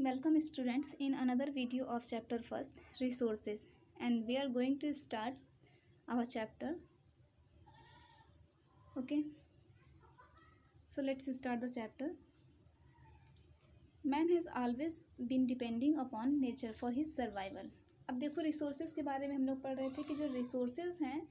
Welcome students in another video of chapter first resources, and we are going to start our chapter. Okay, so let's start the chapter. Man has always been depending upon nature for his survival. अब देखो resources के बारे में हम लोग पढ़ रहे थे कि जो रिसोर्सेज हैं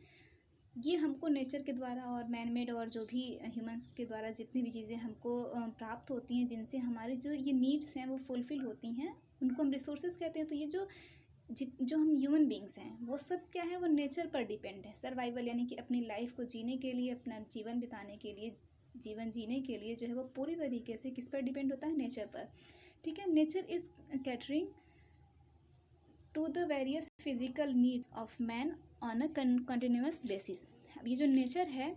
ये हमको नेचर के द्वारा और मैन मेड और जो भी ह्यूमंस के द्वारा जितनी भी चीज़ें हमको प्राप्त होती हैं, जिनसे हमारे जो ये नीड्स हैं वो फुलफ़िल होती हैं, उनको हम रिसोर्सेज कहते हैं। तो ये जो हम ह्यूमन बींग्स हैं वो सब क्या है, वो नेचर पर डिपेंड है। सर्वाइवल यानी कि अपनी लाइफ को जीने के लिए, अपना जीवन बिताने के लिए, जीवन जीने के लिए जो है वो पूरी तरीके से किस पर डिपेंड होता है, नेचर पर। ठीक है, nature is catering to the various physical needs of man on a continuous basis. अब ये जो नेचर है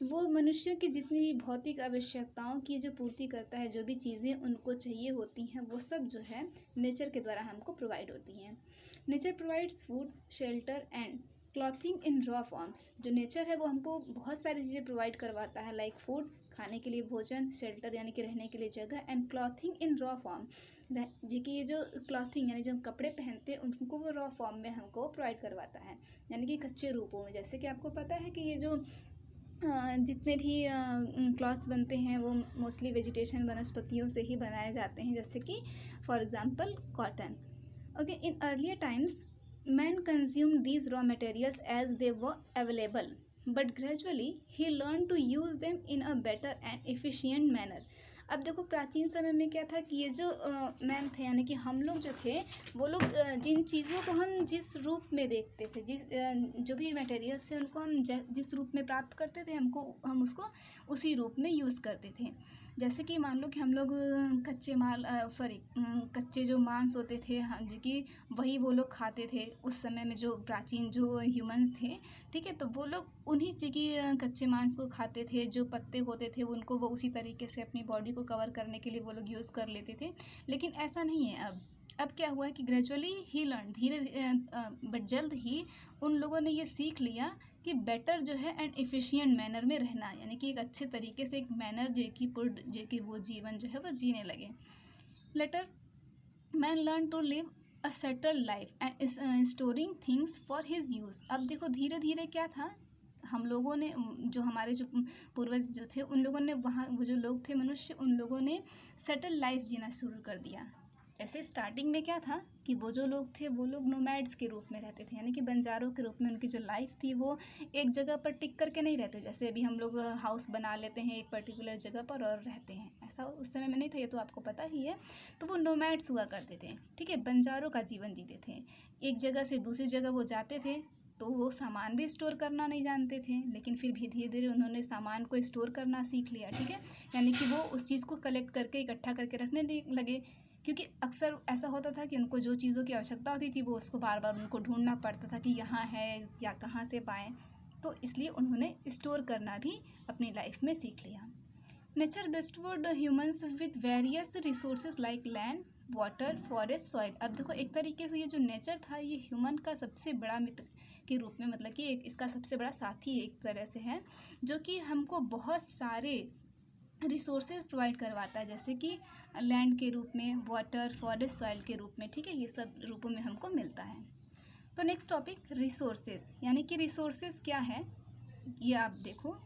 वो मनुष्यों की जितनी भी भौतिक आवश्यकताओं की जो पूर्ति करता है, जो भी चीज़ें उनको चाहिए होती हैं वो सब जो है नेचर के द्वारा हमको प्रोवाइड होती हैं। Nature provides food, shelter and clothing in raw forms. जो नेचर है वो हमको बहुत सारी चीज़ें प्रोवाइड करवाता है, लाइक फूड, खाने के लिए भोजन, शेल्टर यानी कि रहने के लिए जगह, and clothing in raw form. जी कि ये जो क्लॉथिंग यानी जो हम कपड़े पहनते हैं उनको वो रॉ फॉर्म में हमको प्रोवाइड करवाता है, यानी कि कच्चे रूपों में। जैसे कि आपको पता है कि ये जो जितने भी क्लॉथ्स बनते हैं वो मोस्टली वेजिटेशन, वनस्पतियों से ही बनाए जाते हैं, जैसे कि for example cotton. Okay, in earlier times man consume these raw materials as they were available, but gradually he learn to use them in a better and efficient manner. अब देखो प्राचीन समय में क्या था कि ये जो मैन थे यानी कि हम लोग जो थे वो लोग जिन चीज़ों को हम जिस रूप में देखते थे, जो भी मटेरियल्स थे उनको हम जिस रूप में प्राप्त करते थे हम उसको उसी रूप में यूज़ करते थे। जैसे कि मान लो कि हम लोग कच्चे जो मांस होते थे, हाँ जी, कि वही वो लोग खाते थे उस समय में, जो प्राचीन जो ह्यूमंस थे। ठीक है, तो वो लोग उन्हीं जगह कच्चे मांस को खाते थे। जो पत्ते होते थे उनको वो उसी तरीके से अपनी बॉडी को कवर करने के लिए वो लोग यूज़ कर लेते थे। लेकिन ऐसा नहीं है अब क्या हुआ है कि ग्रेजुअली ही लर्न, धीरे बट जल्द ही उन लोगों ने ये सीख लिया कि बेटर जो है एंड एफिशिएंट मैनर में रहना, यानी कि एक अच्छे तरीके से एक मैनर जो कि वो जीवन जो है वो जीने लगे। Later man learn to live a settled life and storing things for his use. अब देखो धीरे धीरे क्या था, हम लोगों ने, जो हमारे जो पूर्वज जो थे उन लोगों ने, वहाँ वो जो लोग थे मनुष्य, उन लोगों ने सेटल लाइफ जीना शुरू कर दिया। ऐसे स्टार्टिंग में क्या था कि वो जो लोग थे वो लोग नोमैड्स के रूप में रहते थे, यानी कि बंजारों के रूप में उनकी जो लाइफ थी वो एक जगह पर टिक करके नहीं रहते। जैसे अभी हम लोग हाउस बना लेते हैं एक पर्टिकुलर जगह पर और रहते हैं, ऐसा उस समय में नहीं था, ये तो आपको पता ही है। तो वो नोमैड्स हुआ करते थे। ठीक है, बंजारों का जीवन जीते थे, एक जगह से दूसरी जगह वो जाते थे। तो वो सामान भी स्टोर करना नहीं जानते थे, लेकिन फिर भी धीरे धीरे उन्होंने सामान को स्टोर करना सीख लिया। ठीक है, यानी कि वो उस चीज़ को कलेक्ट करके इकट्ठा करके रखने लगे, क्योंकि अक्सर ऐसा होता था कि उनको जो चीज़ों की आवश्यकता होती थी वो उसको बार बार उनको ढूंढना पड़ता था कि यहाँ है या कहाँ से पाएँ। तो इसलिए उन्होंने स्टोर करना भी अपनी लाइफ में सीख लिया। Nature bestowed humans with various resources like land, water, forest, soil. अब देखो एक तरीके से ये जो नेचर था ये ह्यूमन का सबसे बड़ा मित्र के रूप में, मतलब कि इसका सबसे बड़ा साथी एक तरह से है, जो कि हमको बहुत सारे रिसोर्सेज प्रोवाइड करवाता है, जैसे कि लैंड के रूप में, वाटर, फॉरेस्ट, सॉइल के रूप में। ठीक है, ये सब रूपों में हमको मिलता है। तो नेक्स्ट टॉपिक रिसोर्सेज, यानी कि रिसोर्सेज क्या है ये आप देखो।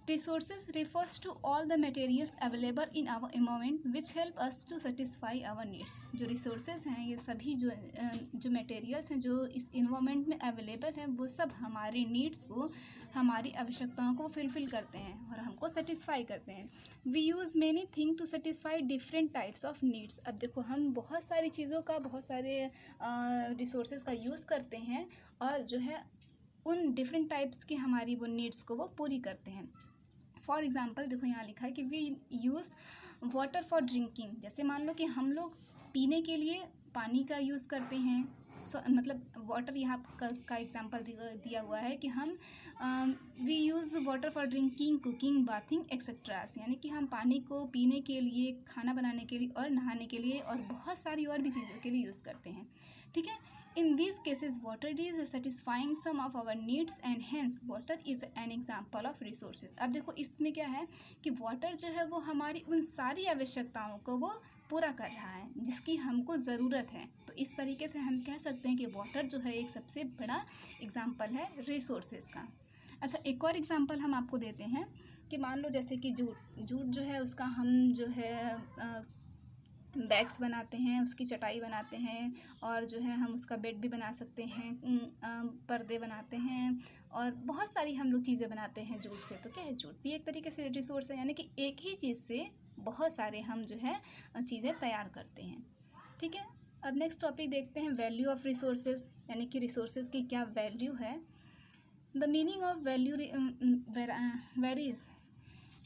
Resources refers to all the materials available in our environment which help us to satisfy our needs। जो resources हैं ये सभी जो materials हैं जो इस environment में available हैं वो सब हमारी needs को, हमारी आवश्यकताओं को fulfill करते हैं और हमको satisfy करते हैं। We use many things to satisfy different types of needs। अब देखो हम बहुत सारी चीज़ों का, बहुत सारे resources का यूज़ करते हैं और जो है उन डिफरेंट टाइप्स की हमारी वो नीड्स को वो पूरी करते हैं। फॉर एग्ज़ाम्पल देखो यहाँ लिखा है कि we use water for drinking. जैसे मान लो कि हम लोग पीने के लिए पानी का यूज़ करते हैं। मतलब वाटर यहाँ का एग्जांपल दिया हुआ है कि हम we use water for drinking, cooking, bathing etcetera, यानी कि हम पानी को पीने के लिए, खाना बनाने के लिए और नहाने के लिए और बहुत सारी और भी चीज़ों के लिए यूज़ करते हैं। ठीक है, in this cases water is satisfying some of our needs and hence water is an example of resources. अब देखो इसमें क्या है कि वाटर जो है वो हमारी उन सारी आवश्यकताओं को वो पूरा कर रहा है, जिसकी हमको ज़रूरत है। तो इस तरीके से हम कह सकते हैं कि वाटर जो है एक सबसे बड़ा एग्जाम्पल है रिसोर्सेज का। अच्छा, एक और एग्जांपल हम आपको देते हैं कि मान लो जैसे कि जूट जो है उसका हम जो है बैग्स बनाते हैं, उसकी चटाई बनाते हैं, और जो है हम उसका बेड भी बना सकते हैं, पर्दे बनाते हैं, और बहुत सारी हम लोग चीज़ें बनाते हैं जूट से। तो क्या है, जूट भी एक तरीके से रिसोर्स है, यानी कि एक ही चीज़ से बहुत सारे हम जो है चीज़ें तैयार करते हैं। ठीक है, अब नेक्स्ट टॉपिक देखते हैं वैल्यू ऑफ रिसोर्सेज, यानी कि रिसोर्सेज की क्या वैल्यू है। The meaning of value varies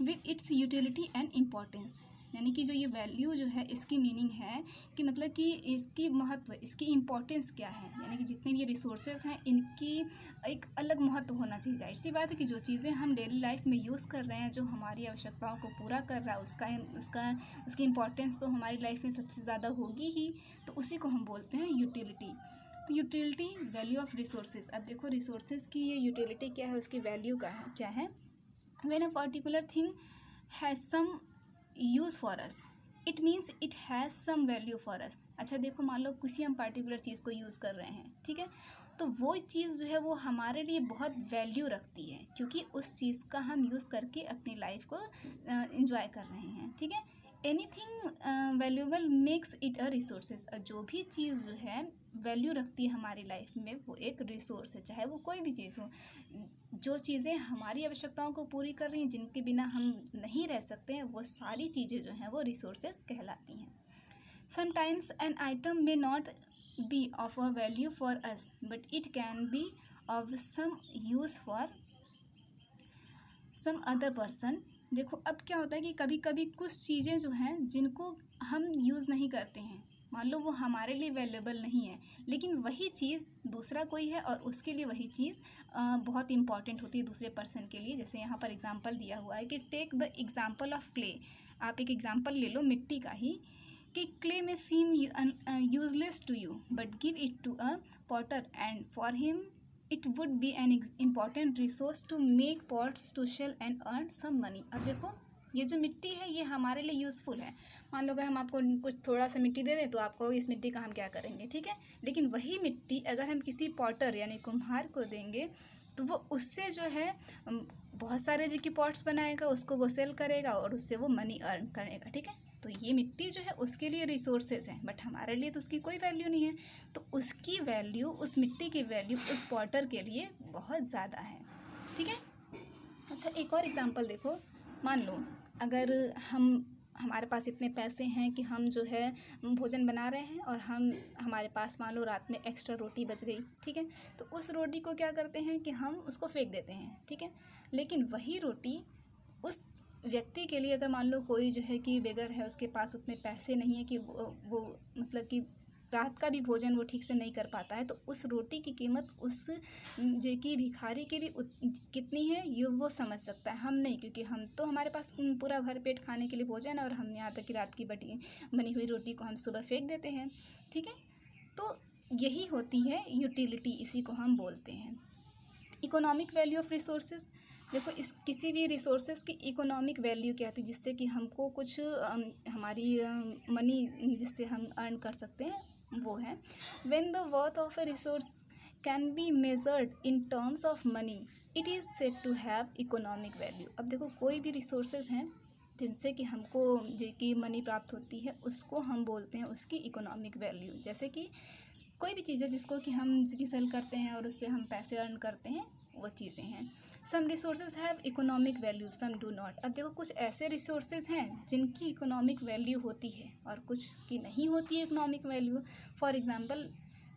with its utility and importance, यानी कि जो ये वैल्यू जो है इसकी मीनिंग है कि मतलब कि इसकी महत्व, इसकी इम्पोर्टेंस क्या है, यानी कि जितने भी ये रिसोर्सेज हैं इनकी एक अलग महत्व होना चाहिए। जाहिर सी बात है कि जो चीज़ें हम डेली लाइफ में यूज़ कर रहे हैं, जो हमारी आवश्यकताओं को पूरा कर रहा है, उसकी इम्पोर्टेंस तो हमारी लाइफ में सबसे ज़्यादा होगी ही, तो उसी को हम बोलते हैं यूटिलिटी। तो यूटिलिटी, वैल्यू ऑफ रिसोर्सेज। अब देखो रिसोर्सेज की ये यूटिलिटी क्या है, उसकी वैल्यू क्या है। When a particular thing has some use for us, it means it has some value for us. अच्छा देखो, मान लो किसी हम पर्टिकुलर चीज़ को यूज़ कर रहे हैं, ठीक है, तो वो चीज़ जो है वो हमारे लिए बहुत वैल्यू रखती है, क्योंकि उस चीज़ का हम यूज़ करके अपनी लाइफ को इंजॉय कर रहे हैं। ठीक है, anything valuable makes it a resources. और जो भी चीज़ जो है वैल्यू रखती है हमारी लाइफ में, वो एक रिसोर्स है, चाहे वो कोई भी चीज़ हो। जो चीज़ें हमारी आवश्यकताओं को पूरी कर रही हैं, जिनके बिना हम नहीं रह सकते हैं, वो सारी चीज़ें जो हैं वो रिसोर्सेज कहलाती हैं। Sometimes an item may not be of a value for us, but it can be of some use for some other person. देखो अब क्या होता है कि कभी कभी कुछ चीज़ें जो हैं जिनको हम यूज़ नहीं करते हैं, मान लो वो हमारे लिए अवेलेबल नहीं है, लेकिन वही चीज़ दूसरा कोई है और उसके लिए वही चीज़ बहुत इंपॉर्टेंट होती है दूसरे पर्सन के लिए। जैसे यहाँ पर एग्जांपल दिया हुआ है कि take the example of clay. आप एक एग्जांपल ले लो मिट्टी का ही, कि clay may seem useless to you but give it to a potter and for him it would be an important resource to make pots to sell and earn some money. अब देखो ये जो मिट्टी है ये हमारे लिए यूज़फुल है। मान लो अगर हम आपको कुछ थोड़ा सा मिट्टी दे दें तो आपको इस मिट्टी का हम क्या करेंगे, ठीक है, लेकिन वही मिट्टी अगर हम किसी पॉटर यानी कुम्हार को देंगे तो वो उससे जो है बहुत सारे जो कि पॉट्स बनाएगा, उसको वो सेल करेगा और उससे वो मनी अर्न करेगा। ठीक है, तो ये मिट्टी जो है उसके लिए रिसोर्सेज हैं, बट हमारे लिए तो उसकी कोई वैल्यू नहीं है। तो उसकी वैल्यू, उस मिट्टी की वैल्यू उस पॉटर के लिए बहुत ज़्यादा है। ठीक है, अच्छा एक और एग्जांपल देखो, मान लो अगर हमारे पास इतने पैसे हैं कि हम जो है भोजन बना रहे हैं और हमारे पास मान लो रात में एक्स्ट्रा रोटी बच गई, ठीक है, तो उस रोटी को क्या करते हैं कि हम उसको फेंक देते हैं। ठीक है, लेकिन वही रोटी उस व्यक्ति के लिए, अगर मान लो कोई जो है कि बेगर है, उसके पास उतने पैसे नहीं है कि वो मतलब कि रात का भी भोजन वो ठीक से नहीं कर पाता है, तो उस रोटी की कीमत उस जो कि भिखारी के लिए कितनी है ये वो समझ सकता है, हम नहीं, क्योंकि हम तो हमारे पास पूरा भर पेट खाने के लिए भोजन है और हम यहाँ तक कि रात की बनी हुई रोटी को हम सुबह फेंक देते हैं। ठीक है, तो यही होती है यूटिलिटी, इसी को हम बोलते हैं। Economic value of resources. देखो इस किसी भी रिसोर्सेज की इकोनॉमिक वैल्यू क्या होती है, जिससे कि हमको कुछ हमारी मनी जिससे हम अर्न कर सकते हैं, वो है when the worth of a resource can be measured in terms of money it is said to have economic value. अब देखो कोई भी रिसोर्सेज हैं जिनसे कि हमको जो कि मनी प्राप्त होती है, उसको हम बोलते हैं उसकी इकोनॉमिक वैल्यू। जैसे कि कोई भी चीज़ है जिसको कि हम जिसकी सेल करते हैं और उससे हम पैसे अर्न करते हैं, वो चीज़ें हैं। Some resources have economic value, some do not. अब देखो कुछ ऐसे रिसोर्सेज हैं जिनकी इकोनॉमिक वैल्यू होती है और कुछ की नहीं होती है economic value. For example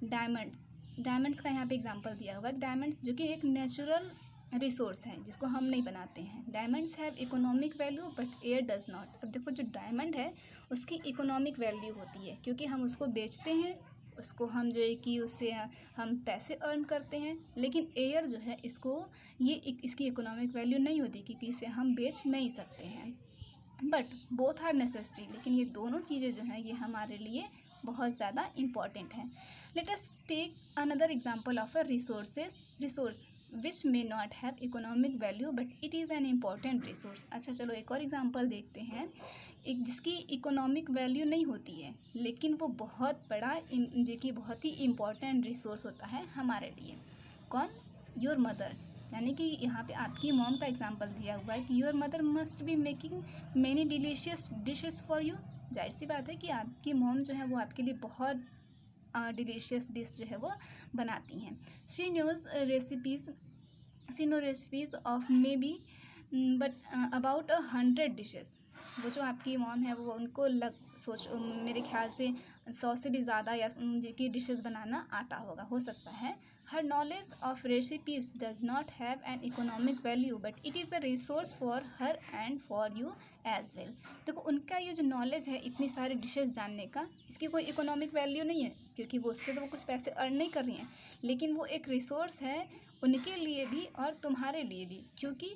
diamonds का यहाँ पे एग्जांपल दिया हुआ है। डायमंड्स जो कि एक नेचुरल रिसोर्स है जिसको हम नहीं बनाते हैं। Diamonds have economic value but air does not. अब देखो जो डायमंड है उसकी इकोनॉमिक वैल्यू होती है क्योंकि हम उसको बेचते हैं, उसको हम जो है कि उससे हम पैसे अर्न करते हैं, लेकिन एयर जो है इसकी इकोनॉमिक वैल्यू नहीं होती क्योंकि इसे हम बेच नहीं सकते हैं। बट बोथ आर नेसेसरी, लेकिन ये दोनों चीज़ें जो हैं ये हमारे लिए बहुत ज़्यादा इम्पॉर्टेंट हैं। Let us take another example of a resource. Which may not have economic value but it is an important resource. अच्छा चलो एक और एग्जांपल देखते हैं, एक जिसकी इकोनॉमिक वैल्यू नहीं होती है लेकिन वो बहुत बड़ा जो कि बहुत ही इम्पॉर्टेंट रिसोर्स होता है हमारे लिए। कौन? Your mother. यानी कि यहाँ पे आपकी मॉम का एग्जांपल दिया हुआ है कि your mother must be making many delicious dishes for you. जाहिर सी बात है कि आपकी मॉम जो है वो आपके लिए बहुत डिलीशियस डिश जो है वो बनाती हैं। She know recipes of may be but about 100 dishes. वो जो आपकी मॉम है वो उनको मेरे ख्याल से 100 से भी ज़्यादा या जो कि डिशेस बनाना आता होगा, हो सकता है। Her knowledge of recipes does not have an economic value but it is a resource for her and for you as well. देखो उनका ये जो नॉलेज है इतनी सारी डिशेस जानने का, इसकी कोई इकोनॉमिक वैल्यू नहीं है क्योंकि वो उससे तो वो कुछ पैसे अर्न नहीं कर रही हैं, लेकिन वो एक रिसोर्स है उनके लिए भी और तुम्हारे लिए भी, क्योंकि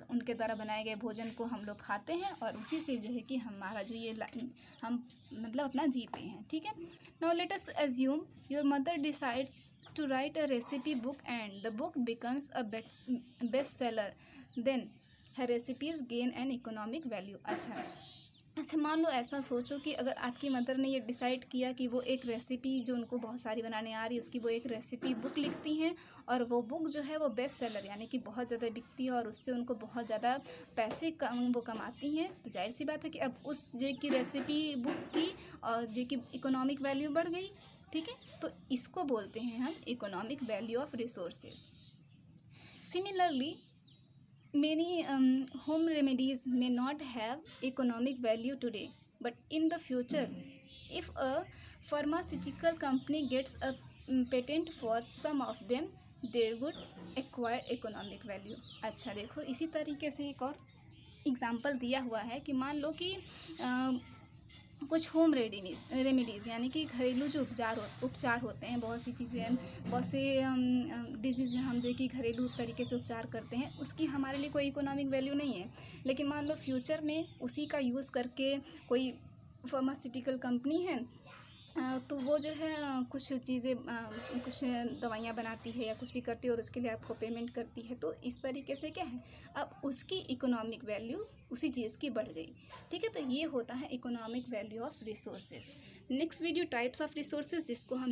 उनके द्वारा बनाए गए भोजन को हम लोग खाते हैं और उसी से जो है कि हमारा जो ये हम मतलब अपना जीते हैं। ठीक है, now let us assume your mother decides to write a recipe book and the book becomes a bestseller, then her recipes gain an economic value। अच्छा मान लो ऐसा सोचो कि अगर आपकी मदर ने ये डिसाइड किया कि वो एक रेसिपी जो उनको बहुत सारी बनाने आ रही है उसकी वो एक रेसिपी बुक लिखती हैं और वो बुक जो है वो बेस्ट सेलर यानी कि बहुत ज़्यादा बिकती है और उससे उनको बहुत ज़्यादा पैसे वो कमाती हैं, तो जाहिर सी बात है कि अब उस जो की रेसिपी बुक की और जो कि इकोनॉमिक वैल्यू बढ़ गई। ठीक है, तो इसको बोलते हैं हम economic value of resources. Similarly many home remedies may not have economic value today, but in the future, if a pharmaceutical company gets a patent for some of them, they would acquire economic value। अच्छा देखो इसी तरीके से एक और example दिया हुआ है कि मान लो कि कुछ होम रेमेडीज़ यानी कि घरेलू जो उपचार होते हैं, बहुत सी चीज़ें बहुत से डिजीज़ में हम जो कि घरेलू तरीके से उपचार करते हैं उसकी हमारे लिए कोई इकोनॉमिक वैल्यू नहीं है, लेकिन मान लो फ्यूचर में उसी का यूज़ करके कोई फार्मास्यूटिकल कंपनी है तो वो जो है कुछ चीज़ें कुछ दवाइयाँ बनाती है या कुछ भी करती है और उसके लिए आपको पेमेंट करती है, तो इस तरीके से क्या है अब उसकी इकोनॉमिक वैल्यू उसी चीज़ की बढ़ गई। ठीक है, तो ये होता है economic value of resources. Next video types of resources जिसको हम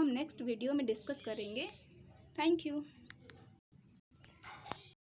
नेक्स्ट वीडियो में डिस्कस करेंगे। Thank you.